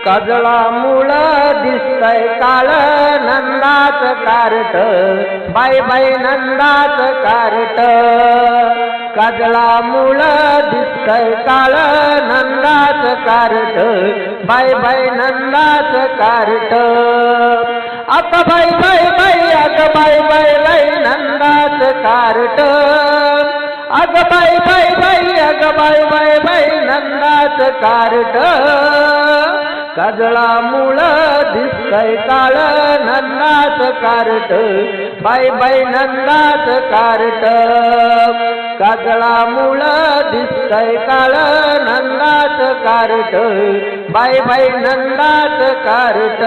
काजळा मूळ दिसतय काळ नंदाच कारट, बाई बाई नंदाच कारट. काजळा मूळ दिसतय काळ नंदाच कारट, बाई बाई नंदाच कारट. आता बाई बाई बाई अग बाई बाई बाई नंदाच कारट, अग बाई बाई बाई अग बाई बाई बाई नंदाच कारट. काजळा मूळ दिसतय काळ नंदाच कारट, बाई बाई नंदाच कारट. काजळा मूळ दिसतय काळ नंदाच कारट, बाई बाई नंदाच कारट.